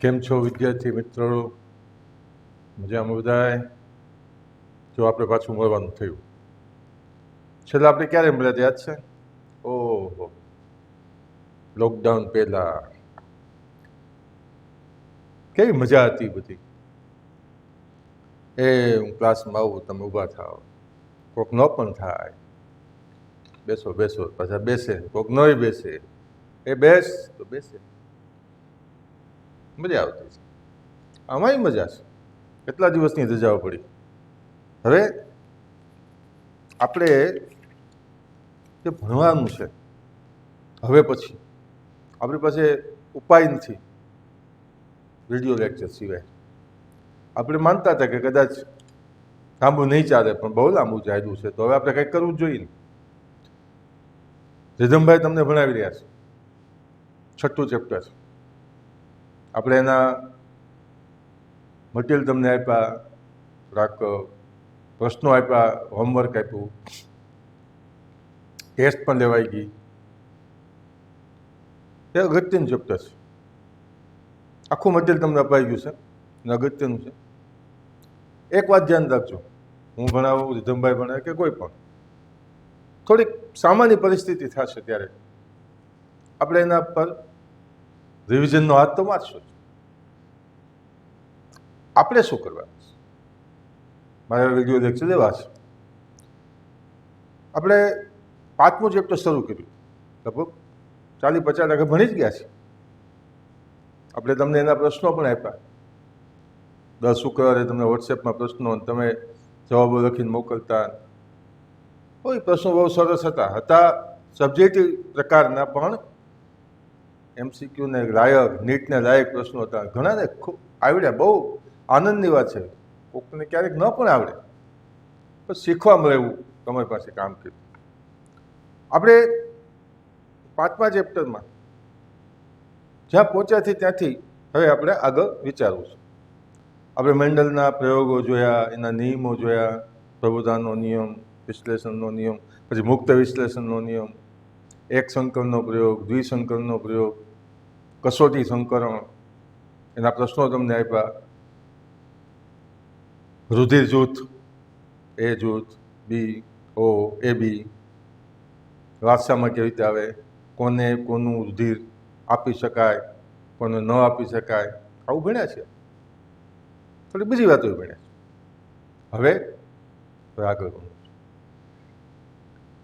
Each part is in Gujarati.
કેમ છો વિદ્યાર્થી મિત્રો? મજામાં બધાય? જો આપણે પાછું મળવાનું થયું. છેલ્લા આપણે ક્યારે મળ્યા યાદ છે? ઓહો, લોકડાઉન પહેલા કેવી મજા હતી બધી. હું ક્લાસમાં આવું, તમે ઊભા થાવ, કોઈક ન પણ થાય, બેસો બેસો, પાછા બેસે, કોઈક નોય બેસે, બેસ તો બેસે, મજા આવતી છે. આમાંય મજા છે. કેટલા દિવસની રજાઓ પડી. હવે આપણે જે ભણવાનું છે, હવે પછી આપણી પાસે ઉપાય નથી વિડીયો લેક્ચર સિવાય. આપણે માનતા હતા કે કદાચ લાંબુ નહીં ચાલે, પણ બહુ લાંબુ ચાલ્યું છે, તો હવે આપણે કંઈક કરવું જ જોઈએ ને. રીધમભાઈ તમને ભણાવી રહ્યા છે, 6ઠું ચેપ્ટર. આપણે એના મટીરિયલ તમને આપ્યા, થોડાક પ્રશ્નો આપ્યા, હોમવર્ક આપ્યું, ટેસ્ટ પણ લેવાઈ ગઈ. એ અગત્યનું ચેપ્ટર છે. આખું મટીરિયલ તમને અપાઈ ગયું છે અને અગત્યનું છે. એક વાત ધ્યાન રાખજો, હું ભણાવું, રીધમભાઈ ભણાવે કે કોઈ પણ, થોડીક સામાન્ય પરિસ્થિતિ થશે ત્યારે આપણે એના પર રિવિઝનનો હાથ તો મારશું. આપણે શું કરવાનું છે? મારે વિડીયો લેક્ચર લેવા છે. આપણે 5મું ચેપ્ટર શરૂ કર્યું, લગભગ 40-50% ભણી જ ગયા છે. આપણે તમને એના પ્રશ્નો પણ આપ્યા. દર શુક્રવારે તમને વોટ્સએપમાં પ્રશ્નો, તમે જવાબો લખીને મોકલતા. કોઈ પ્રશ્નો બહુ સરસ હતા સબ્જેક્ટિવ પ્રકારના, પણ MCQ ને લાયક, નીટને લાયક પ્રશ્નો હતા. ઘણાને ખૂબ આવડ્યા, બહુ આનંદની વાત છે. કોકને ક્યારેક ન પણ આવડે, પણ શીખવા મળે એવું તમારી પાસે કામ કર્યું. આપણે 5મા ચેપ્ટરમાં જ્યાં પહોંચ્યા છીએ ત્યાંથી હવે આપણે આગળ વિચારવું છે. આપણે મેન્ડલના પ્રયોગો જોયા, એના નિયમો જોયા, પ્રભુતાનો નિયમ, વિશ્લેષણનો નિયમ, પછી મુક્ત વિશ્લેષણનો નિયમ, એક સંકરણનો પ્રયોગ, દ્વિસંકરણનો પ્રયોગ, કસોટી સંકરણ, એના પ્રશ્નો તમને આપ્યા. રુધિર જૂથ, એ જૂથ, બી, ઓ, AB, વારસામાં કેવી રીતે આવે, કોને કોનું રુધિર આપી શકાય, કોને ન આપી શકાય, આવું ભણ્યા છે. થોડી બીજી વાતો ભણ્યા છે. હવે આગળ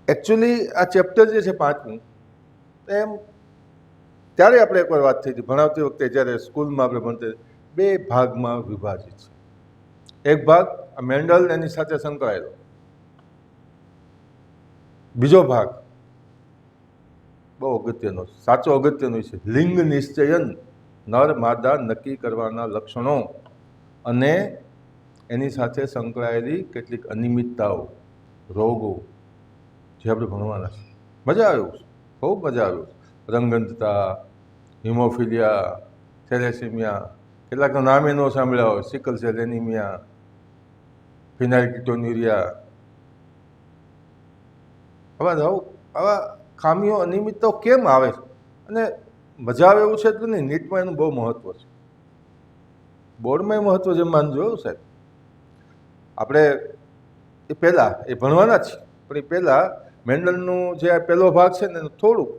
એકચ્યુઅલી આ ચેપ્ટર જે છે 5મું, એમ ત્યારે આપણે એકવાર વાત થઈ હતી ભણાવતી વખતે, જ્યારે સ્કૂલમાં આપણે ભણતા, 2 ભાગમાં વિભાજિત છે. એક ભાગ મેન્ડલ એની સાથે સંકળાયેલો, બીજો ભાગ બહુ અગત્યનો, સાચો અગત્યનો છે, લિંગ નિશ્ચયન, નર માદા નક્કી કરવાના લક્ષણો અને એની સાથે સંકળાયેલી કેટલીક અનિયમિતતાઓ, રોગો જે આપણે ભણવાના છે. મજા આવ્યું, ખૂબ મજા આવ્યું. રંગંધતા, હિમોફિલિયા, થેલેસીમિયા, કેટલાકનું નામે ન સાંભળ્યા હોય, સિકલ સેલ એનિમિયા, ફિનાઇલકીટોન્યુરિયા, આવા ખામીઓ, અનિયમિતતાઓ કેમ આવે છે? અને મજા આવે એવું છે તો નહીં, નીટમાં એનું બહુ મહત્વ છે, બોર્ડમાં એ મહત્વ જેમ માનજો સાહેબ. આપણે એ પહેલાં એ ભણવાના જ, પણ એ પહેલાં મેન્ડલનું જે આ પહેલો ભાગ છે ને એનું થોડુંક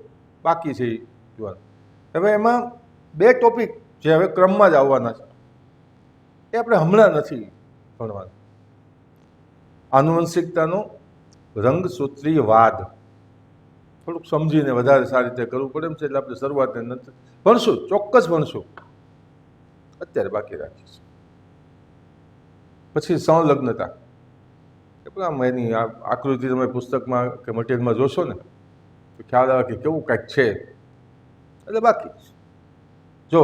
બાકી છે એ જોવાનું. હવે એમાં 2 ટોપિક જે હવે ક્રમમાં જ આવવાના છે, એ આપણે હમણાં નથી ભણવાના. આનુવંશિકતાનો રંગસૂત્રીયવાદ થોડુંક સમજીને વધારે સારી રીતે કરવું પડે એમ છે, એટલે આપણે શરૂઆતને નથી ભણશું, ચોક્કસ ભણશું, અત્યારે બાકી રાખીશું. પછી સંલગ્નતા, આમ એની આકૃતિ તમે પુસ્તકમાં કે મટીરિયલમાં જોશો ને તો ખ્યાલ આવે કે કેવું કાંઈક છે, એટલે બાકી. જો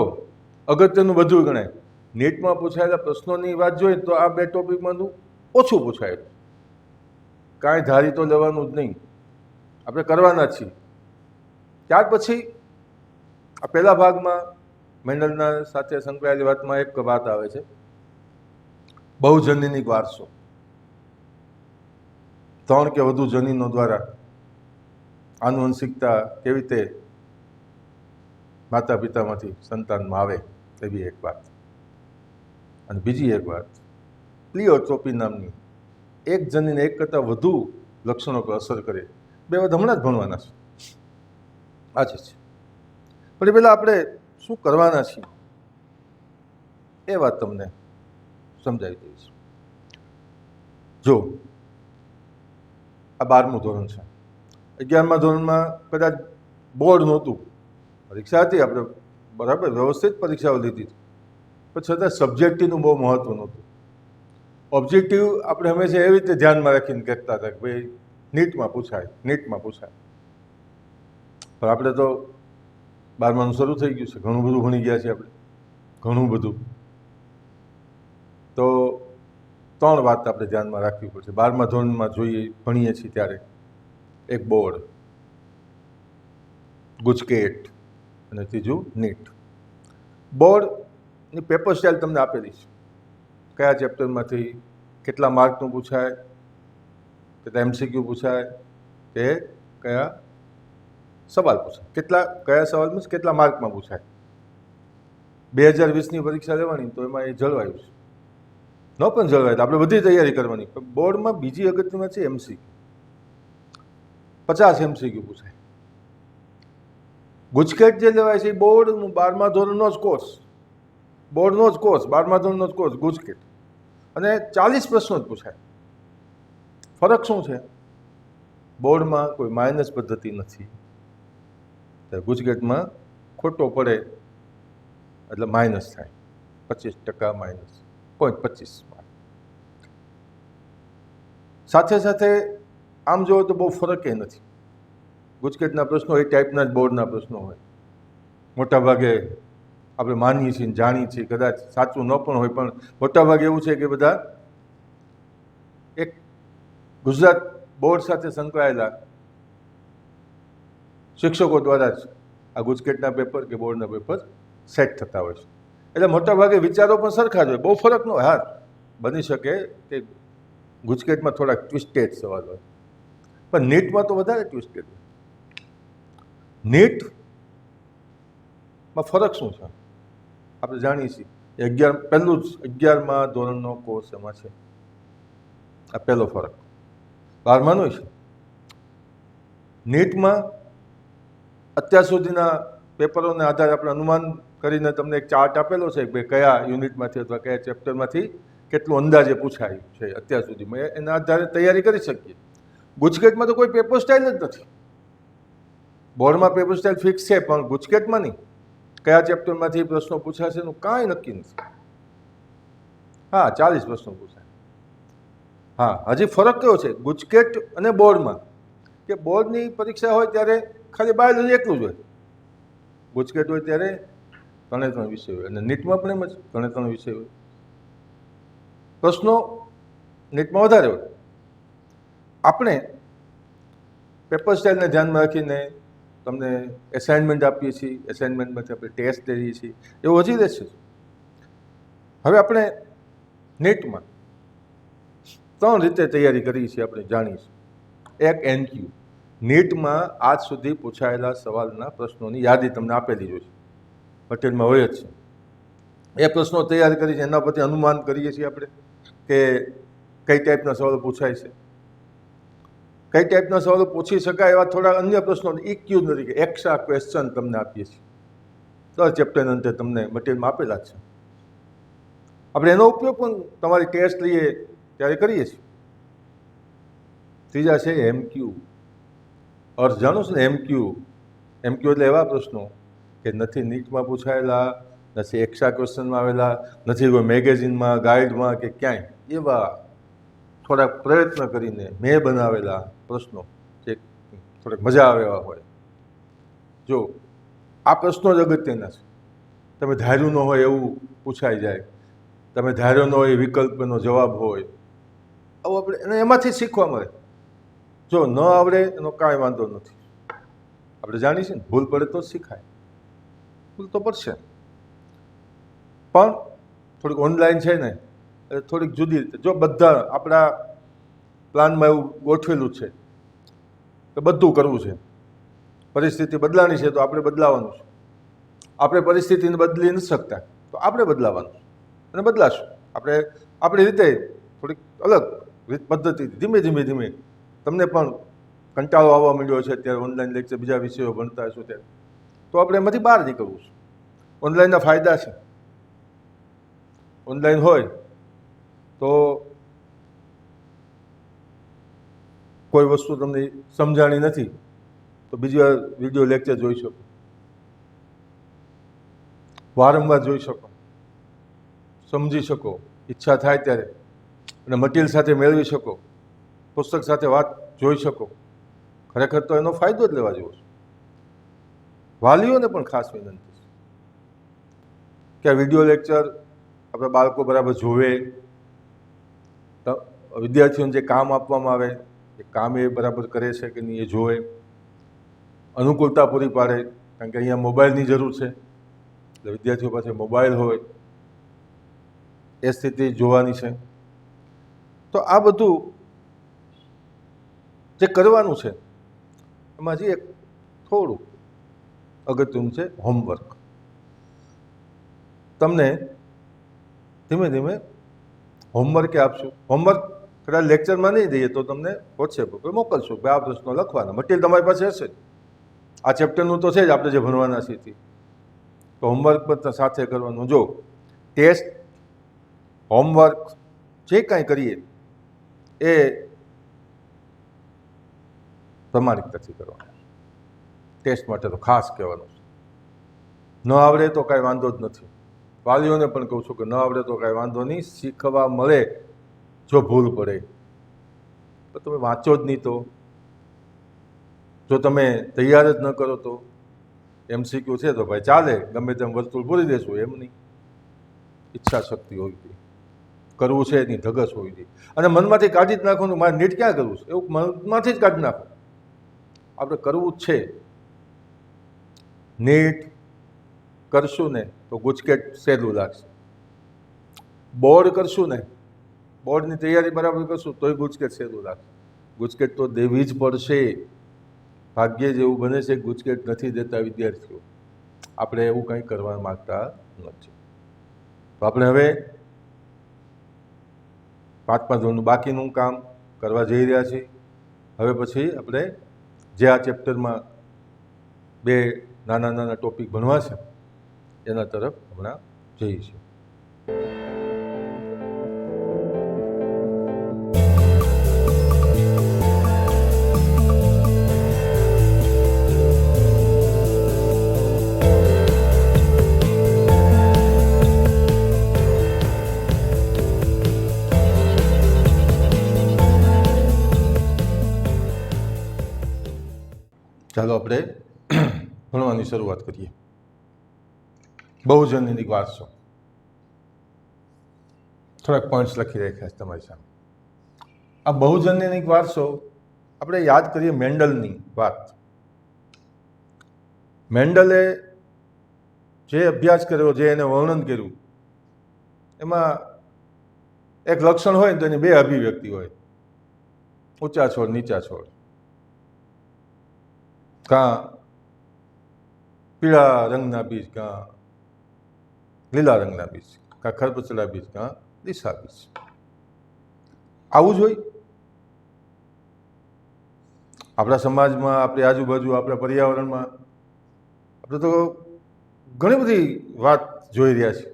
અગત્યનું બધું ગણાય, નીટમાં પૂછાયેલા પ્રશ્નોની વાત જોઈએ તો આ 2 ટોપિકમાંનું ઓછું પૂછાયેલું. કાંઈ ધારી તો લેવાનું જ નહીં, આપણે કરવાના જ છીએ. ત્યાર પછી આ પહેલા ભાગમાં મેન્ડલના સાથે સંકળાયેલી વાતમાં એક વાત આવે છે, બહુજનીનિક વારસો. 3 કે વધુ જનીનો દ્વારા આનુવંશિકતા કેવી રીતે માતા પિતામાંથી સંતાનમાં આવે એવી એક વાત. અને બીજી એક વાત, પ્લિયોટ્રોપી નામની એક જનીને એક કરતાં વધુ લક્ષણો પર અસર કરે, બે વાત હમણાં જ ભણવાના છે. આજે છે. પણ એ પહેલાં આપણે શું કરવાના છીએ એ વાત તમને સમજાવી દઈશ. જો આ 12મું ધોરણ છે, 11મા ધોરણમાં કદાચ બોર્ડ નહોતું, પરીક્ષા હતી, આપણે બરાબર વ્યવસ્થિત પરીક્ષાઓ લીધી હતી, પણ છતાં સબ્જેક્ટિવનું બહુ મહત્વ નહોતું. ઓબ્જેક્ટિવ આપણે હંમેશા એવી રીતે ધ્યાનમાં રાખીને કહેતા હતા કે ભાઈ નીટમાં પૂછાય, નીટમાં પૂછાય. પણ આપણે તો 12માનું શરૂ થઈ ગયું છે, ઘણું બધું ભણી ગયા છીએ આપણે, ઘણું બધું. તો 3 વાત આપણે ધ્યાનમાં રાખવી પડશે. 12મા ધોરણમાં ભણીએ છીએ ત્યારે એક બોર્ડ, ગુજકેટ અને ત્રીજું નીટ. બોર્ડની પેપર સ્ટાઇલ તમને આપેલી છે, કયા ચેપ્ટરમાંથી કેટલા માર્કનું પૂછાય, કેટલા એમસીક્યુ પૂછાય, કે કયા સવાલ પૂછાય, કયા સવાલ મીન્સ કેટલા માર્કમાં પૂછાય. 2020ની પરીક્ષા લેવાની તો એમાં એ જળવાયું છે. ન પણ જળવાય તો આપણે બધી તૈયારી કરવાની. પણ બોર્ડમાં બીજી અગત્યમાં છે એમસીક્યુ. 50 એમસીક્યુ પૂછાય. ગુજકેટ જે લેવાય છે એ બોર્ડનું 12મા ધોરણનો જ કોર્સ, બોર્ડનો જ કોર્સ, 12મા ધોરણનો જ કોર્સ ગુજકેટ, અને 40 પ્રશ્નો જ પૂછાય. ફરક શું છે? બોર્ડમાં કોઈ માઇનસ પદ્ધતિ નથી, ગુજકેટમાં ખોટો પડે એટલે માઇનસ થાય, 25% માઇનસ, 0.25 માર્ક. સાથે સાથે આમ જોવો તો બહુ ફરક એ નથી. ગુજકેટના પ્રશ્નો એ ટાઈપના જ બોર્ડના પ્રશ્નો હોય. મોટાભાગે આપણે માનીએ છીએ, જાણીએ છીએ, કદાચ સાચું ન પણ હોય, પણ મોટાભાગે એવું છે કે બધા એક ગુજરાત બોર્ડ સાથે સંકળાયેલા શિક્ષકો દ્વારા જ આ ગુજકેટના પેપર કે બોર્ડના પેપર સેટ થતા હોય છે. એટલે મોટાભાગે વિચારો પણ સરખા જ હોય, બહુ ફરક ન હોય. હા, બની શકે કે ગુજકેટમાં થોડાક ટ્વિસ્ટેડ સવાલ હોય, પણ નીટમાં તો વધારે ટ્વિસ્ટેડ હોય. નીટમાં ફરક શું છે આપણે જાણીએ છીએ. પહેલું જ 11મા ધોરણનો કોર્સ એમાં છે. આ પહેલો ફરક. 12માનો છે. નીટમાં અત્યાર સુધીના પેપરોના આધારે આપણે અનુમાન કરીને તમને એક ચાર્ટ આપેલો છે કે કયા યુનિટમાંથી અથવા કયા ચેપ્ટરમાંથી કેટલું અંદાજે પૂછાયું છે અત્યાર સુધીમાં, એના આધારે તૈયારી કરી શકીએ. ગુજકેટમાં તો કોઈ પેપર સ્ટાઇલ જ નથી. બોર્ડમાં પેપર સ્ટાઇલ ફિક્સ છે, પણ ગુજકેટમાં નહીં. કયા ચેપ્ટરમાંથી પ્રશ્નો પૂછાશે એનું કાંઈ નક્કી નથી. હા, 40 પ્રશ્નો પૂછાય. હા, હજી ફરક કયો છે ગુજકેટ અને બોર્ડમાં? કે બોર્ડની પરીક્ષા હોય ત્યારે ખાલી બાયોલોજી એકલું જ હોય, ગુજકેટ હોય ત્યારે 3 વિષય હોય, અને નીટમાં પણ એમ જ 3 વિષય હોય. પ્રશ્નો નીટમાં વધારે હોય. આપણે પેપર સ્ટાઇલને ધ્યાનમાં રાખીને તમને એસાઇનમેન્ટ આપીએ છીએ, એસાઇનમેન્ટમાંથી આપણે ટેસ્ટ લઈએ છીએ, એવું હજી રહેશે. હવે આપણે નીટમાં 3 રીતે તૈયારી કરીએ છીએ, આપણે જાણીએ છીએ. એક એનક્યુ, નીટમાં આજ સુધી પૂછાયેલા સવાલના પ્રશ્નોની યાદી તમને આપેલી હોય છે, મટીરિયલમાં હોય જ છે. એ પ્રશ્નો તૈયાર કરી છે, એના પરથી અનુમાન કરીએ છીએ આપણે કે કઈ ટાઈપના સવાલો પૂછાય છે, કઈ ટાઈપના સવાલો પૂછી શકાય એવા થોડા અન્ય પ્રશ્નો ઇક્યુ તરીકે એક્સ્ટ્રા ક્વેશ્ચન તમને આપીએ છીએ. દર ચેપ્ટરના અંતે તમને મટીરિયલમાં આપેલા જ છે. આપણે એનો ઉપયોગ પણ તમારી ટેસ્ટ લઈએ ત્યારે કરીએ છીએ. ત્રીજા છે એમક્યુ. અર્થ જાણો છો ને? એમક્યુ એટલે એવા પ્રશ્નો કે નથી નીટમાં પૂછાયેલા, નથી એક્સ્ટ્રા ક્વેશ્ચનમાં આવેલા, નથી કોઈ મેગેઝિનમાં, ગાઈડમાં કે ક્યાંય. એવા થોડાક પ્રયત્ન કરીને મેં બનાવેલા પ્રશ્નો જે થોડીક મજા આવે એવા હોય. જો આ પ્રશ્નો જ અગત્યના છે. તમે ધાર્યું ન હોય એવું પૂછાઈ જાય, તમે ધાર્યો ન હોય વિકલ્પનો જવાબ હોય, આવું આપણે એને એમાંથી શીખવા મળે. જો ન આવડે એનો કાંઈ વાંધો નથી, આપણે જાણીએ છીએ ને, ભૂલ પડે તો જ શીખાય. ભૂલ તો પડશે, પણ થોડીક ઓનલાઈન છે ને એટલે થોડીક જુદી રીતે. જો બધા આપણા પ્લાનમાં એવું ગોઠવેલું છે કે બધું કરવું છે, પરિસ્થિતિ બદલાની છે તો આપણે બદલાવાનું છે. આપણે પરિસ્થિતિને બદલી નથી શકતા, તો આપણે બદલાવાનું અને બદલાશું. આપણે આપણી રીતે થોડીક અલગ રીત પદ્ધતિથી ધીમે ધીમે ધીમે તમને પણ કંટાળો આવવા માંડ્યો છે અત્યારે ઓનલાઈન લેક્ચર બીજા વિષયો ભણતા હશો ત્યારે, તો આપણે એમાંથી બહાર નીકળવું છે. ઓનલાઈનના ફાયદા છે. ઓનલાઈન હોય તો કોઈ વસ્તુ તમને સમજાણી નથી તો બીજી વાર વિડીયો લેક્ચર જોઈ શકો, વારંવાર જોઈ શકો, સમજી શકો, ઈચ્છા થાય ત્યારે, અને મટીરિયલ સાથે મેળવી શકો, પુસ્તક સાથે વાત જોઈ શકો. ખરેખર તો એનો ફાયદો જ લેવા જેવો છે. વાલીઓને પણ ખાસ વિનંતી છે કે આ વિડીયો લેક્ચર આપણે બાળકો બરાબર જોવે, વિદ્યાર્થીઓને જે કામ આપવામાં આવે એ કામ એ બરાબર કરે છે કે નહીં એ જોવે, અનુકૂળતા પૂરી પાડે. કારણ કે અહીંયા મોબાઈલની જરૂર છે, એટલે વિદ્યાર્થીઓ પાસે મોબાઈલ હોય એ સ્થિતિ જોવાની છે. તો આ બધું જે કરવાનું છે એમાં હજી એક થોડું અગત્યનું છે, હોમવર્ક. તમને ધીમે ધીમે હોમવર્ક આપશું. હોમવર્ક કદાચ લેક્ચરમાં નહીં દઈએ તો તમને વોટ્સએપ ઉપર મોકલશું કે આ પ્રશ્નો લખવાના. મટીરિયલ તમારી પાસે હશે, આ ચેપ્ટરનું તો છે જ આપણે જે ભણવાના છીએ, તો હોમવર્ક પણ સાથે કરવાનું. જો ટેસ્ટ, હોમવર્ક જે કાંઈ કરીએ એ પ્રમાણિકતાથી કરવાનું. ટેસ્ટ માટે તો ખાસ કહેવાનું છે. ન આવડે તો કાંઈ વાંધો જ નથી. વાલીઓને પણ કહું છું કે ન આવડે તો કાંઈ વાંધો નહીં, શીખવા મળે. જો ભૂલ પડે તો તમે વાંચો જ નહીં, તો જો તમે તૈયાર જ ન કરો તો MCQ છે તો ભાઈ ચાલે, ગમે તેમ વર્તુળ પૂરી દેશું, એમ નહીં. ઈચ્છા શક્તિ હોવી જોઈએ, કરવું છે એની ધગશ હોવી જોઈએ. અને મનમાંથી કાઢી જ નાખવાનું મારે નીટ ક્યાં કરવું છે એવું મનમાંથી જ કાઢી નાખો. આપણે કરવું જ છે. નીટ કરશું ને તો ગુજકેટ સહેલું લાગશે. બોર્ડ કરશું ને, બોર્ડની તૈયારી બરાબર કરશું તોય ગુજકેટ સહેલું લાગશે. ગુજકેટ તો દેવી જ પડશે. ભાગ્યે જ એવું બને છે કે ગુજકેટ નથી દેતા વિદ્યાર્થીઓ. આપણે એવું કંઈ કરવા માગતા નથી. તો આપણે હવે 5મા ધોરણનું બાકીનું કામ કરવા જઈ રહ્યા છીએ. હવે પછી આપણે જે આ ચેપ્ટરમાં 2 નાના નાના ટોપિક ભણવા છે એના તરફ હમણાં જઈશું. ચાલો આપણે ભણવાની શરૂઆત કરીએ. બહુજનની વારસો. થોડાક પોઈન્ટ્સ લખી રાખ્યા છે તમારી સામે. આ બહુજનની વારસો આપણે યાદ કરીએ મેન્ડલની વાત. મેન્ડલે જે અભ્યાસ કર્યો, જે એને વર્ણન કર્યું, એમાં એક લક્ષણ હોય ને તો એની 2 અભિવ્યક્તિ હોય, ઊંચા છોડ, નીચા છોડ. કાં પીળા રંગના બીજ, કાં લીલા રંગના બીજ, કાં ખરબચડા બીજ, કાં દિશા બીજ. આવું જ હોય આપણા સમાજમાં, આપણી આજુબાજુ, આપણા પર્યાવરણમાં. આપણે તો ઘણી બધી વાત જોઈ રહ્યા છીએ.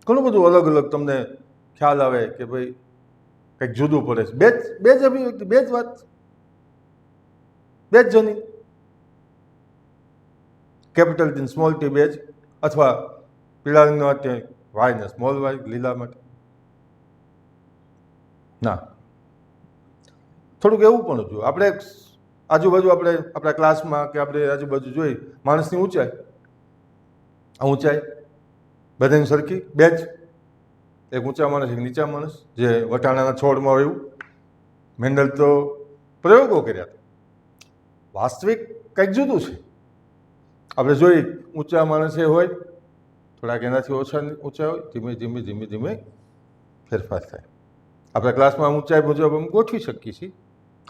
ઘણું બધું અલગ અલગ તમને ખ્યાલ આવે કે ભાઈ કંઈક જુદું પડે છે. બે જ અભિવ્યક્તિ, 2 જ વાત, 2 જ જની. કેપિટલ ટી સ્મોલ ટી 2 જ, અથવા પીળા રંગ માટે વાય ને સ્મોલ વાય, લીલા માટે ના. થોડુંક એવું પણ જોયું આપણે આજુબાજુ, આપણે આપણા ક્લાસમાં કે આપણે આજુબાજુ જોઈ માણસની ઊંચાઈ, આ ઊંચાઈ બધાની સરખી 2 જ. એક ઊંચા માણસ, એક નીચા માણસ, જે વટાણાના છોડમાં હોય એવું. મેન્ડલ તો પ્રયોગો કર્યા હતા. વાસ્તવિક કંઈક જુદું છે. આપણે જોઈ ઊંચા માણસે હોય, થોડાક એનાથી ઓછા ઊંચા હોય, ધીમે ધીમે ધીમે ધીમે ફેરફાર થાય. આપણા ક્લાસમાં ઊંચાઈ મુજબ અમે ગોઠવી શકીએ છીએ.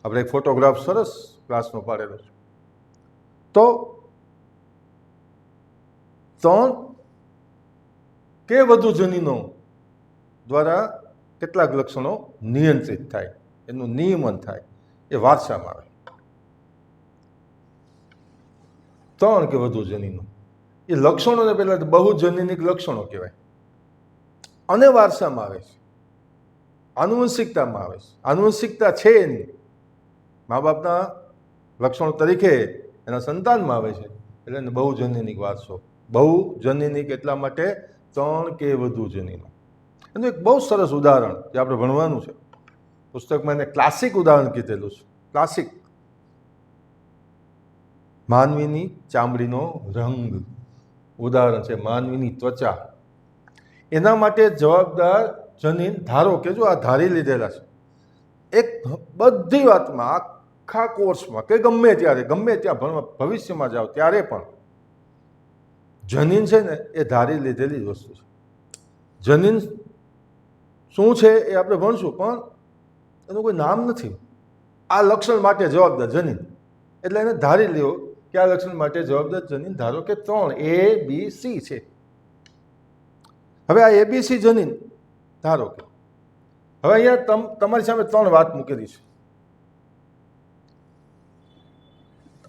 આપણે એક ફોટોગ્રાફ સરસ ક્લાસનો પાડેલો છે. તો 3 કે વધુ જનીનો દ્વારા કેટલાક લક્ષણો નિયંત્રિત થાય, એનું નિયમન થાય, એ વારસામાં આવે. 3 કે વધુ જનીનો એ લક્ષણોને પહેલાં બહુજનીનિક લક્ષણો કહેવાય, અને વારસામાં આવે છે, આનુવંશિકતામાં આવે છે. આનુવંશિકતા છે એની મા બાપના લક્ષણો તરીકે એના સંતાનમાં આવે છે, એટલે એને બહુજનીનિક વારસો. બહુજનીનિક એટલા માટે 3 કે વધુ જનીનો. એનું એક બહુ સરસ ઉદાહરણ જે આપણે ભણવાનું છે પુસ્તકમાં, એને ક્લાસિક ઉદાહરણ કીધેલું છે. ક્લાસિક માનવીની ચામડીનો રંગ ઉદાહરણ છે, માનવીની ત્વચા. એના માટે જવાબદાર જનીન, ધારો કે જો આ ધારી લીધેલા છે, એક બધી વાતમાં, આખા કોર્સમાં કે ગમે ત્યારે, ગમે ત્યાં ભણવા ભવિષ્યમાં જાઓ ત્યારે પણ જનીન છે ને એ ધારી લીધેલી જ વસ્તુ છે. જનીન શું છે એ આપણે ભણશું, પણ એનું કોઈ નામ નથી. આ લક્ષણ માટે જવાબદાર જનીન, એટલે એને ધારી લ્યો કે આ લક્ષણ માટે જવાબદાર જનીન ધારો કે 3 ABC છે. હવે આ ABC જનીન ધારો કે, હવે અહીંયા તમારી સામે 3 વાત મૂકેલી છે.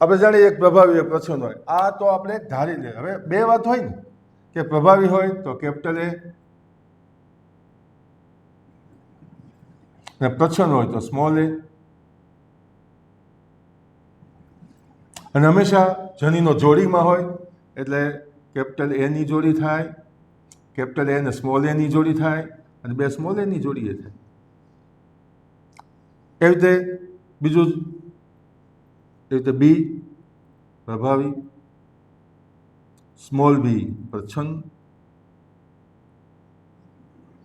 આપણે જાણીએ એક પ્રભાવી, એક પ્રચ્છન્ન હોય. આ તો આપણે ધારી લે. હવે 2 વાત હોય ને, કે પ્રભાવી હોય તો કેપિટલ A અને પ્રચ્છન્ન હોય તો સ્મોલ a. અને હંમેશા જનીનો જોડીમાં હોય એટલે કેપિટલ A ની જોડી થાય, કેપિટલ A અને સ્મોલ a ની જોડી થાય, અને 2 સ્મોલ a ની જોડી થાય. એવી રીતે બીજું, એવી રીતે B પ્રભાવી, સ્મોલ b પ્રચ્છન્ન,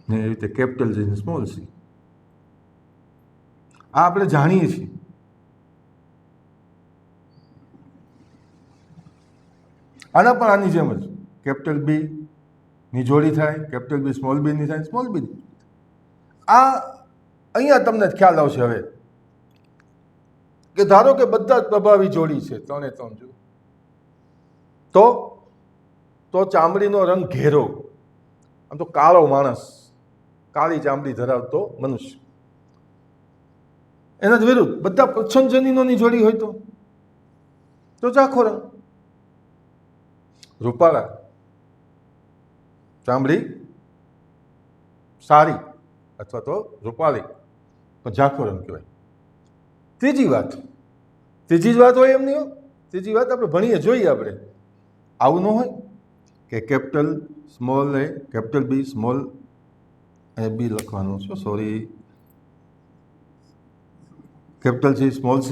ને એવી રીતે કેપિટલ G અને સ્મોલ c. આ આપણે જાણીએ છીએ. આના પણ આની જેમ જ કેપિટલ B ની જોડી થાય, કેપિટલ B સ્મોલ b ની થાય, સ્મોલ b. આ અહીંયા તમને ખ્યાલ આવશે હવે કે ધારો કે બધા જ પ્રભાવી જોડી છે, 3 એ 3 જો, તો ચામડીનો રંગ ઘેરો, આમ તો કાળો માણસ, કાળી ચામડી ધરાવતો મનુષ્ય. એના જ વિરુદ્ધ બધા પ્રચ્છન્ન જનીનોની જોડી હોય તો ઝાંખો રંગ, રૂપાળા, ચામડી સારી અથવા તો રૂપાળી, તો ઝાંખો રંગ કહેવાય. ત્રીજી જ વાત હોય એમ નહીં હોય. ત્રીજી વાત આપણે ભણીએ જોઈએ. આપણે આવું ન હોય કે capital small a, capital B small a b લખવાનું છે, sorry, capital C small c,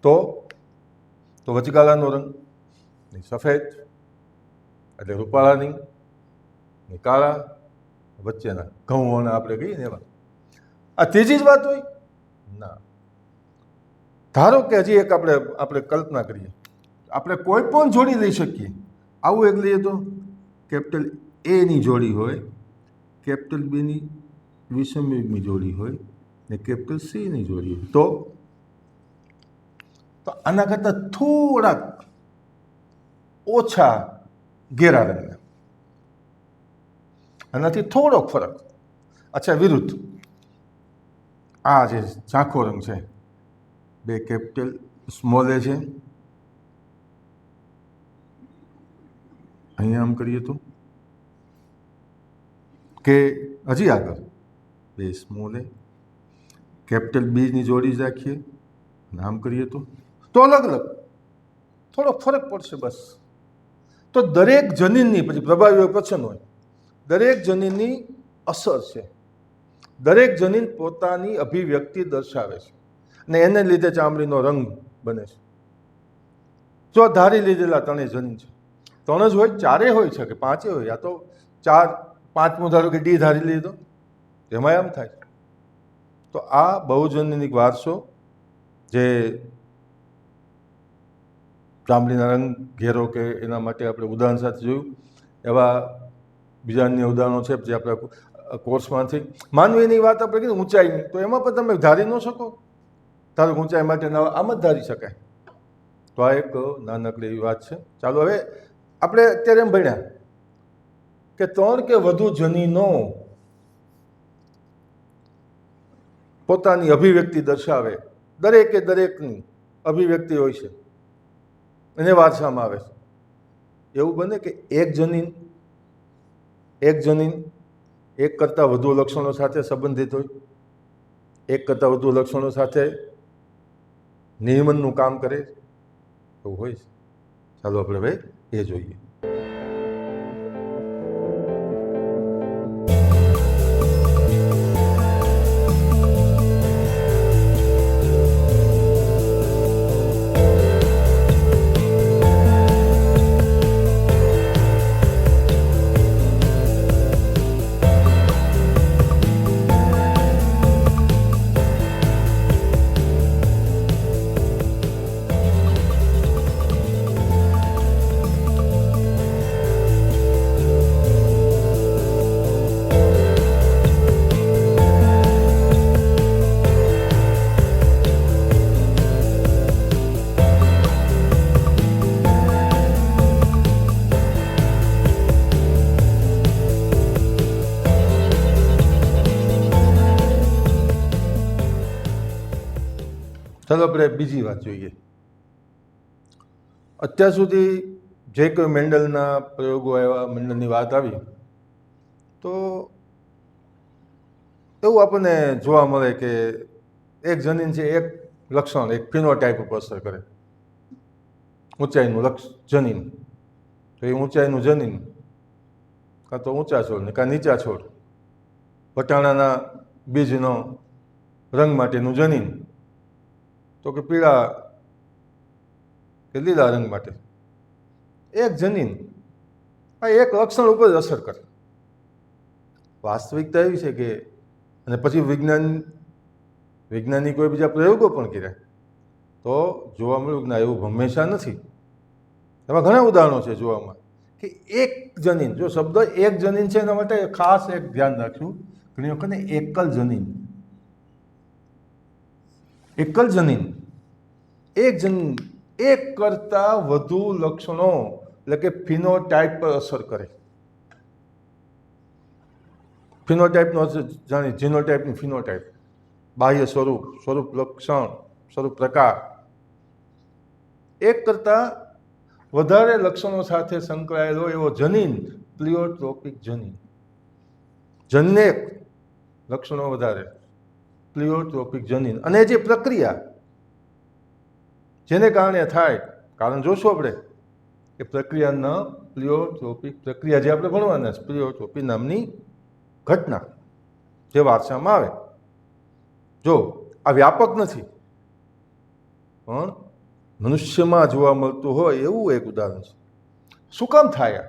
તો વચગાળાનો રંગ સફેદ એટલે રૂપાળાની, કાળા, વચ્ચેના ઘઉં આપણે કહીએ ને એવા. આ ત્રીજી જ વાત હોય ના. ધારો કે હજી એક આપણે કલ્પના કરીએ, આપણે કોઈ પણ જોડી લઈ શકીએ. આવું એક લઈએ તો કેપિટલ A ની જોડી હોય, કેપિટલ B ની વિષમયુગ્મી જોડી હોય, ને કેપિટલ C ની જોડી હોય, તો આના કરતાં થોડાક ઓછા ઘેરા રંગના, આનાથી થોડોક ફરક. અચ્છા, વિરુદ્ધ આ જે ઝાંખો રંગ છે, 2 કેપિટલ સ્મોલ a છે, અહીંયા આમ કરીએ તો, કે હજી આગળ 2 સ્મોલ a, કેપિટલ B ની જોડી જ રાખીએ, આમ કરીએ તો અલગ અલગ થોડો ફરક પડશે બસ. તો દરેક જનીનની, પછી પ્રભાવી હોય પ્રચ્છન્ન હોય, દરેક જનીનની અસર છે. દરેક જનીન પોતાની અભિવ્યક્તિ દર્શાવે છે, અને એને લીધે ચામડીનો રંગ બને છે. જો ધારી લીધેલા 3 જનીન છે, 3 જ હોય, 4 હોય છે કે 5 હોય, યા તો 4, 5મું ધારો કે ડી ધારી લીધો, એમાં એમ થાય. તો આ બહુજનીનિક વારસો જે ચામડીના રંગ ઘેરો કે એના માટે આપણે ઉદાહરણ સાથે જોયું, એવા બીજા અન્ય ઉદાહરણો છે જે આપણે કોર્સમાંથી. માનવીની વાત આપણે કીધી ઊંચાઈની, તો એમાં પણ તમે ધારી ન શકો. ધારો ઊંચાઈ માટે આમ જ ધારી શકાય. તો આ એક નાનકડી એવી વાત છે. ચાલો હવે આપણે અત્યારે એમ ભણ્યા કે 3 કે વધુ જનીનો પોતાની અભિવ્યક્તિ દર્શાવે, દરેકે દરેકની અભિવ્યક્તિ હોય છે, એને વારસામાં આવે છે. એવું બને કે એક જનીન એક કરતાં વધુ લક્ષણો સાથે સંબંધિત હોય, એક કરતાં વધુ લક્ષણો સાથે નિયમનનું કામ કરે, એવું હોય છે. ચાલો આપણે ભાઈ એ જોઈએ. ચાલો આપણે બીજી વાત જોઈએ. અત્યાર સુધી જે કોઈ મેન્ડલના પ્રયોગો આવ્યા, મેન્ડલની વાત આવી, તો એવું આપણને જોવા મળે કે એક જનીન છે, એક લક્ષણ, એક ફિનોટાઇપ ઉપર અસર કરે. ઊંચાઈનું જનીન, તો એ ઊંચાઈનું જનીન કાં તો ઊંચા છોડ ને કાં નીચા છોડ, વટાણાના બીજનો રંગ માટેનું જનીન, તો કે પીળા કે લીલા રંગ માટે એક જનીન આ એક લક્ષણ ઉપર જ અસર કરે. વાસ્તવિકતા એવી છે કે, અને પછી વૈજ્ઞાનિકોએ બીજા પ્રયોગો પણ કર્યા, તો જોવા મળ્યું કે ના, એવું હંમેશા નથી. એવા ઘણા ઉદાહરણો છે જોવામાં કે એક જનીન, જો શબ્દ એક જનીન છે એના માટે ખાસ એક ધ્યાન રાખશું. ઘણી વખત એકલ જનીન, એક કરતાં વધુ લક્ષણો એટલે કે ફિનોટાઇપ પર અસર કરે. ફિનોટાઇપનો અર્થ જાણીએ, જીનોટાઇપની ફિનોટાઇપ, બાહ્ય સ્વરૂપ, લક્ષણ, સ્વરૂપ, પ્રકાર. એક કરતાં વધારે લક્ષણો સાથે સંકળાયેલો એવો જનીન પ્લિયોટ્રોપિક જનીન. જનીન એક, લક્ષણો વધારે, પ્લિયોટ્રોપિક જનીન. અને જે પ્રક્રિયા જેને કારણે થાય, કારણ જોશું આપણે એ પ્રક્રિયાના પ્લિયોટ્રોપિક પ્રક્રિયા જે આપણે ભણવાના છે, પ્લિયોટ્રોપી નામની ઘટના જે વારસામાં આવે. જો આ વ્યાપક નથી, પણ મનુષ્યમાં જોવા મળતું હોય એવું એક ઉદાહરણ છે. શું કામ થાય?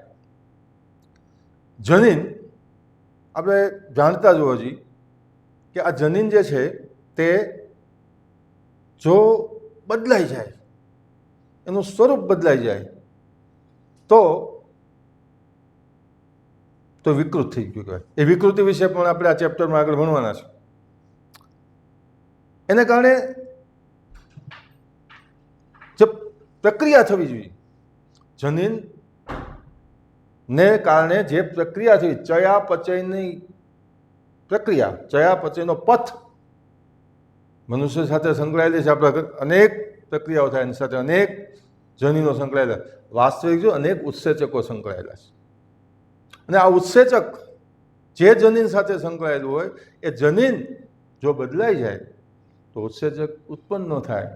જનીન આપણે જાણતા જ હોઈએ કે આ જનીન જે છે તે જો બદલાઈ જાય, એનું સ્વરૂપ બદલાઈ જાય તો વિકૃત થઈ ગયું કહેવાય. એ વિકૃતિ વિશે પણ આપણે આ ચેપ્ટરમાં આગળ ભણવાના છે. એને કારણે જે પ્રક્રિયા થવી જોઈએ, જનીનને કારણે જે પ્રક્રિયા થવી, ચયાપચયની પ્રક્રિયા, ચયાપચયનો પથ મનુષ્ય સાથે સંકળાયેલી છે. આપણા અનેક પ્રક્રિયાઓ થાય, એની સાથે અનેક જનીનો સંકળાયેલા, વાસ્તવિક જો અનેક ઉત્સેચકો સંકળાયેલા છે. અને આ ઉત્સેચક જે જનીન સાથે સંકળાયેલું હોય, એ જનીન જો બદલાઈ જાય તો ઉત્સેચક ઉત્પન્ન ન થાય,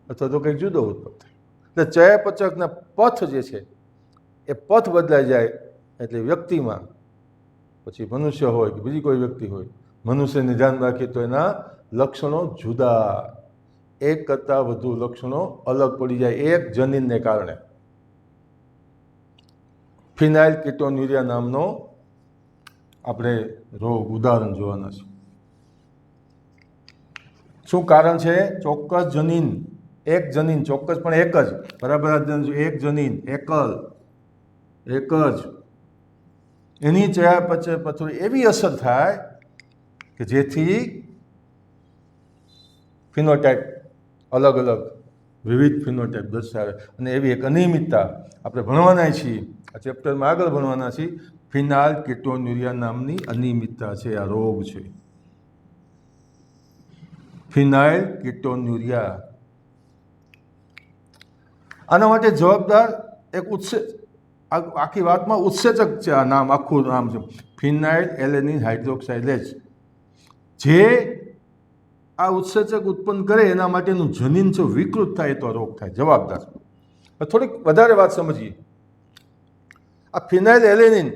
અથવા તો કંઈક જુદો ઉત્પન્ન થાય. એટલે ચયાપચયના પથ જે છે એ પથ બદલાઈ જાય એટલે વ્યક્તિમાં, પછી મનુષ્ય હોય કે બીજી કોઈ વ્યક્તિ હોય, મનુષ્યને ધ્યાન રાખીએ તો એના લક્ષણો જુદા, એક કરતાં વધુ લક્ષણો અલગ પડી જાય એક જનીનને કારણે. ફિનાઇલ કીટોન્યુરિયા નામનો આપણે રોગ ઉદાહરણ જોવાના છે. શું કારણ છે? ચોક્કસ જનીન, એક જનીન, ચોક્કસ પણ એક જ, બરાબર એક જનીન, એક જ, એની ચયાપચય પથરી એવી અસર થાય કે જેથી ફિનોટાઇપ અલગ અલગ વિવિધ ફિનોટાઇપ દર્શાવે. અને એવી એક અનિયમિતતા આપણે ભણવાના છીએ, આ ચેપ્ટરમાં આગળ ભણવાના છીએ, ફિનાઇલ કીટોન્યુરિયા નામની અનિયમિતતા છે, આ રોગ છે. ફિનાઇલ કીટોન્યુરિયા. આના માટે જવાબદાર એક આખી વાતમાં ઉત્સેચક છે. આ નામ, આખું નામ છે ફિનાઇલ એલેનિન હાઇડ્રોક્સાઇલેજ. જે આ ઉત્સેચક ઉત્પન્ન કરે એના માટેનું જનીન જો વિકૃત થાય તો રોગ થાય, જવાબદાર. થોડીક વધારે વાત સમજીએ. આ ફિનાઇલ એલેનિન,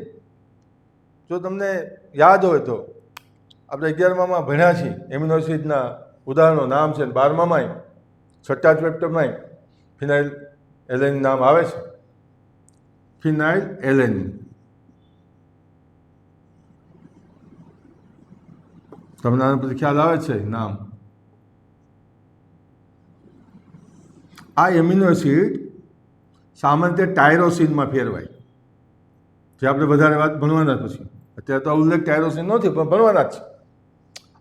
જો તમને યાદ હોય તો આપણે 11માં ભણ્યા છીએ એમિનો એસિડના ઉદાહરણો નામ છે, 12માં 6ઠ્ઠા ચેપ્ટરમાં ફિનાઇલ એલેનિન નામ આવે છે. ફિનાઇલ એલેનિન તમને આના પછી ખ્યાલ આવે છે નામ. આ એમિનો એસિડ સામાન્ય ટાયરોસિનમાં ફેરવાય, જે આપણે વધારે વાત ભણવાના પછી. અત્યારે તો ઉલ્લેખ ટાયરોસિન નથી પણ ભણવાના જ છે.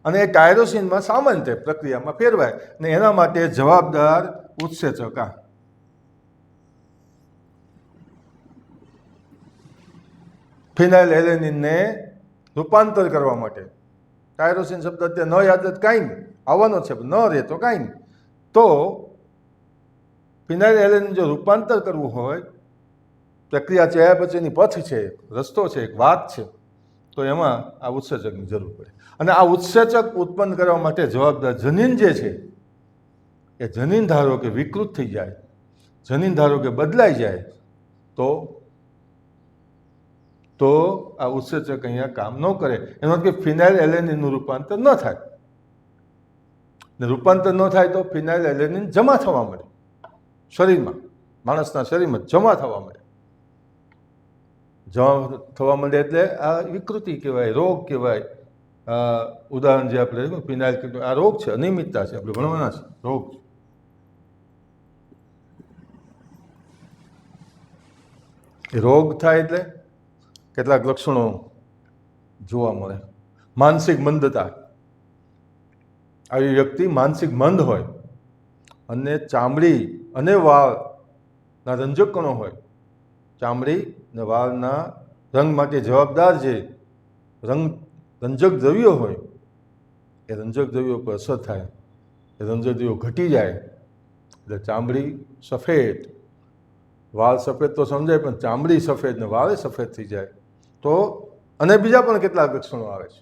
અને એ ટાયરોસિનમાં સામાન્ય પ્રક્રિયામાં ફેરવાય ને એના માટે જવાબદાર ઉત્સેચક આ ફિનાઇલ એલેનિનને રૂપાંતર કરવા માટે. ટાયરોસિન શબ્દ અત્યારે ન યાદ જ કાંઈ નહીં, આવવાનો છે ન રહે તો કાંઈ નહીં. તો ફિનાઇલ એલેનિન જો રૂપાંતર કરવું હોય, પ્રક્રિયા ચયાપચયની પથ છે, રસ્તો છે, એક વાત છે, તો એમાં આ ઉત્સેચકની જરૂર પડે. અને આ ઉત્સેચક ઉત્પન્ન કરવા માટે જવાબદાર જનીન જે છે એ જનીન ધારો કે વિકૃત થઈ જાય, જનીન ધારો કે બદલાઈ જાય તો આ ઉત્સેચક અહીંયા કામ ન કરે. એનો કે ફિનાઇલ એલેનિનનું રૂપાંતર ન થાય. ને રૂપાંતર ન થાય તો ફિનાઇલ એલેનિન જમા થવા મળે શરીરમાં, માણસના શરીરમાં જમા થવા મળે. જમા થવા મળે એટલે આ વિકૃતિ કહેવાય, રોગ કહેવાય. ઉદાહરણ જે આપણે ફિનાઇલ, આ રોગ છે, અનિયમિતતા છે, આપણે ભણવાના છે, રોગ છે. રોગ થાય એટલે કેટલાક લક્ષણો જોવા મળે. માનસિક મંદતા. આવી વ્યક્તિ માનસિક મંદ હોય અને ચામડી અને વાળના રંજક કણો હોય, ચામડી અને વાળના રંગ માટે જવાબદાર જે રંજક દ્રવ્યો હોય એ રંજક દ્રવ્યો પર અસર થાય, એ રંજક દ્રવ્યો ઘટી જાય એટલે ચામડી સફેદ, વાળ સફેદ તો સમજાય પણ ચામડી સફેદ ને વાળે સફેદ થઈ જાય તો, અને બીજા પણ કેટલાક લક્ષણો આવે છે.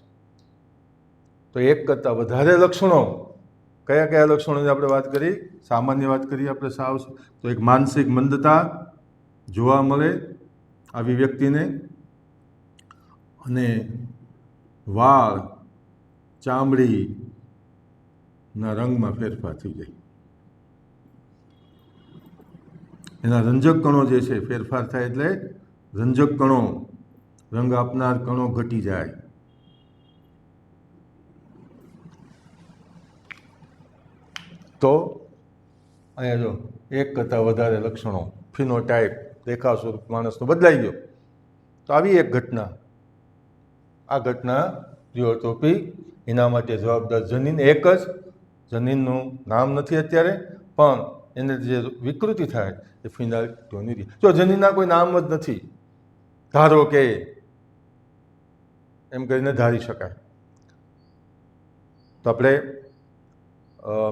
તો એક કરતાં વધારે લક્ષણો, કયા કયા લક્ષણોની આપણે વાત કરી, સામાન્ય વાત કરીએ આપણે સાવ, તો એક માનસિક મંદતા જોવા મળે આવી વ્યક્તિને, અને વાળ ચામડીના રંગમાં ફેરફાર થઈ જાય, એના રંજક કણો જે છે ફેરફાર થાય એટલે રંજક કણો, રંગ આપનાર કણો ઘટી જાય. તો અહીંયા જો એક કરતાં વધારે લક્ષણો, ફિનોટાઈપ, દેખાવ સ્વરૂપ માણસનો બદલાઈ ગયો. તો આવી એક ઘટના, આ ઘટના રિયોટોપી, એના માટે જવાબદાર જનીન એક જ, જનીનનું નામ નથી અત્યારે, પણ એને જે વિકૃતિ થાય એ ફિનાઇલ કીટોન્યુરિયા. જો જનીનના કોઈ નામ જ નથી, ધારો કે એમ કરીને ધારી શકાય. તો આપણે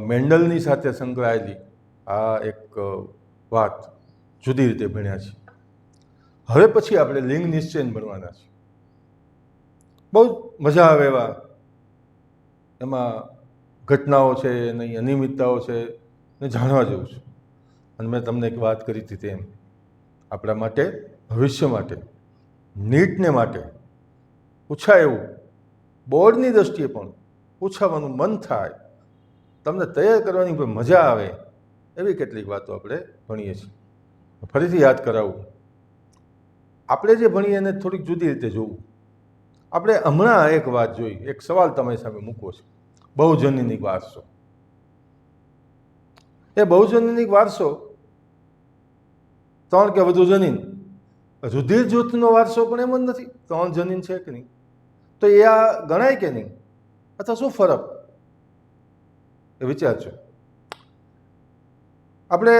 મેન્ડલની સાથે સંકળાયેલી આ એક વાત જુદી રીતે ભણ્યા છીએ. હવે પછી આપણે લિંગ નિશ્ચયન ભણવાના છીએ. બહુ મજા આવે એવા એમાં ઘટનાઓ છે, એની અનિયમિતતાઓ છે, ને જાણવા જેવું છે. અને મેં તમને એક વાત કરી હતી તેમ આપણા માટે, ભવિષ્ય માટે, નીટને માટે પૂછાય એવું, બોર્ડની દ્રષ્ટિએ પણ પૂછાવાનું મન થાય, તમને તૈયાર કરવાની પણ મજા આવે એવી કેટલીક વાતો આપણે ભણીએ છીએ. ફરીથી યાદ કરાવું, આપણે જે ભણીએ એને થોડીક જુદી રીતે જોવું. આપણે હમણાં એક વાત જોઈ, એક સવાલ તમારી સામે મૂકવો છે, બહુજનીનિક વારસો. એ બહુજનીનિક વારસો, 3 કે વધુ જનીન, રુધિર જૂથનો વારસો પણ એમ જ નથી, 3 જનીન છે કે નહીં, તો એ આ ગણાય કે નહીં, અથવા શું ફરક એ વિચારજો. આપણે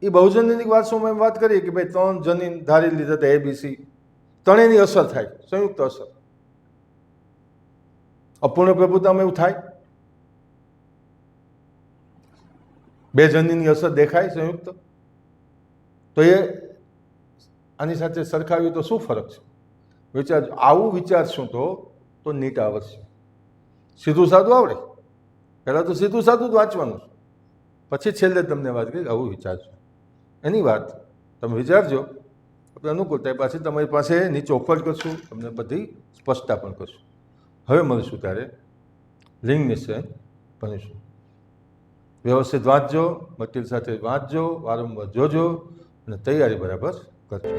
એ બહુજનીનિક વારસોમાં એમ વાત કરીએ કે ભાઈ 3 જનીન ધારી લીધા હતા ABC, ત્રણેયની અસર થાય, સંયુક્ત અસર. અપૂર્ણ પ્રભુતામાં એવું થાય? બે જનની અસર દેખાય સંયુક્ત? તો એ આની સાથે સરખાવ્યું તો શું ફરક છે? વિચાર, આવું વિચારશું તો નીટ આવડશે. સીધું સાદું આવડે. પહેલાં તો સીધું સાદું જ વાંચવાનું છે, પછી છેલ્લે તમને વાત કરી આવું વિચારજો. એની વાત તમે વિચારજો, આપણે અનુકૂળતા પાછી તમારી પાસે નીચે ઓફર કરશું, તમને બધી સ્પષ્ટતા પણ કરશું. હવે મળીશું ત્યારે લિંગ નિશ્ચય ભણીશું. વ્યવસ્થિત વાંચજો, મટીરિયલ સાથે વાંચજો, વારંવાર જોજો અને તૈયારી બરાબર કરજો.